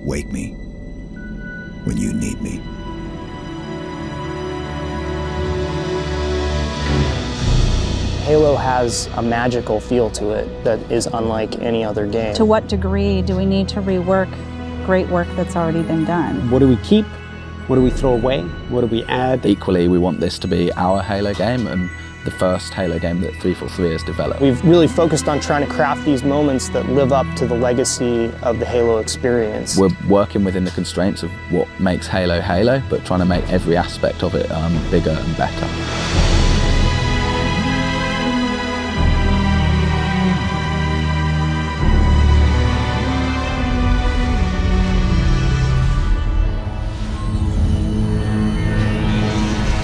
Wake me when you need me. Halo has a magical feel to it that is unlike any other game. To what degree do we need to rework great work that's already been done? What do we keep? What do we throw away? What do we add? Equally, we want this to be our Halo game and the first Halo game that 343 has developed. We've really focused on trying to craft these moments that live up to the legacy of the Halo experience. We're working within the constraints of what makes Halo Halo, but trying to make every aspect of it bigger and better.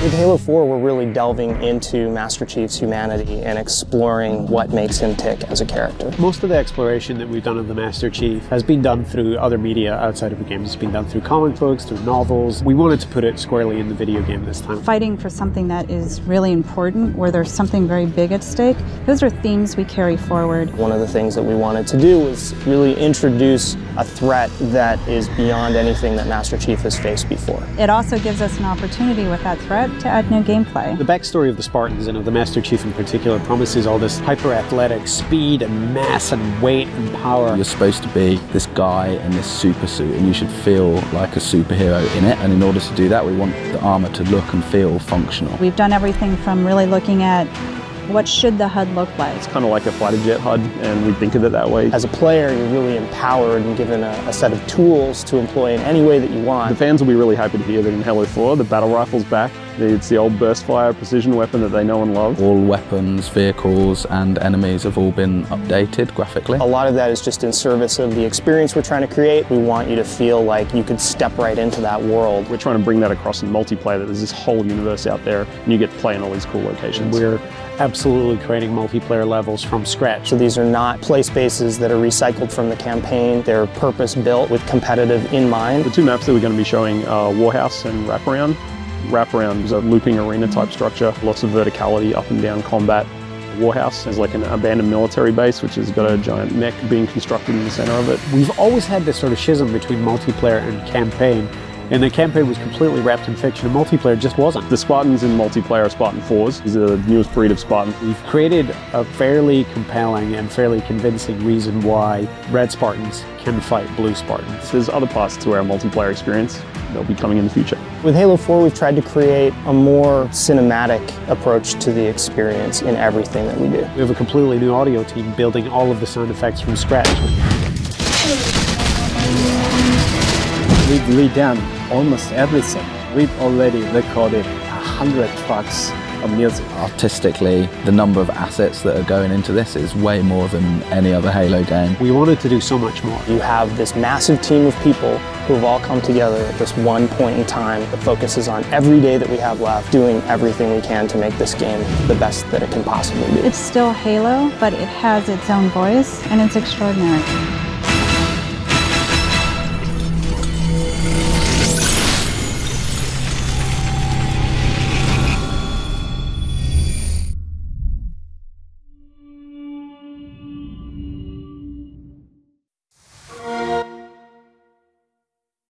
With Halo 4, we're really delving into Master Chief's humanity and exploring what makes him tick as a character. Most of the exploration that we've done of the Master Chief has been done through other media outside of the game. It's been done through comic books, through novels. We wanted to put it squarely in the video game this time. Fighting for something that is really important, where there's something very big at stake, those are themes we carry forward. One of the things that we wanted to do was really introduce a threat that is beyond anything that Master Chief has faced before. It also gives us an opportunity with that threat to add new gameplay. The backstory of the Spartans, and of the Master Chief in particular, promises all this hyper-athletic speed and mass and weight and power. You're supposed to be this guy in this super suit and you should feel like a superhero in it, and in order to do that we want the armor to look and feel functional. We've done everything from really looking at what should the HUD look like. It's kind of like a fighter jet HUD, and we think of it that way. As a player, you're really empowered and given a set of tools to employ in any way that you want. The fans will be really happy to hear that in Halo 4, the battle rifle's back. It's the old burst fire precision weapon that they know and love. All weapons, vehicles and enemies have all been updated graphically. A lot of that is just in service of the experience we're trying to create. We want you to feel like you could step right into that world. We're trying to bring that across in multiplayer, that there's this whole universe out there and you get to play in all these cool locations. We're absolutely creating multiplayer levels from scratch. So these are not play spaces that are recycled from the campaign. They're purpose-built with competitive in mind. The two maps that we're going to be showing are Warhouse and Wraparound. Wraparound is a looping arena type structure, lots of verticality, up and down combat. Warhouse is like an abandoned military base which has got a giant mech being constructed in the center of it. We've always had this sort of schism between multiplayer and campaign. And the campaign was completely wrapped in fiction, and multiplayer just wasn't. The Spartans in multiplayer are Spartan 4s. These are the newest breed of Spartan. We've created a fairly compelling and fairly convincing reason why Red Spartans can fight Blue Spartans. There's other parts to our multiplayer experience that'll be coming in the future. With Halo 4, we've tried to create a more cinematic approach to the experience in everything that we do. We have a completely new audio team building all of the sound effects from scratch. We've redone almost everything. We've already recorded 100 tracks of music. Artistically, the number of assets that are going into this is way more than any other Halo game. We wanted to do so much more. You have this massive team of people who have all come together at this one point in time that focuses on every day that we have left, doing everything we can to make this game the best that it can possibly be. It's still Halo, but it has its own voice, and it's extraordinary.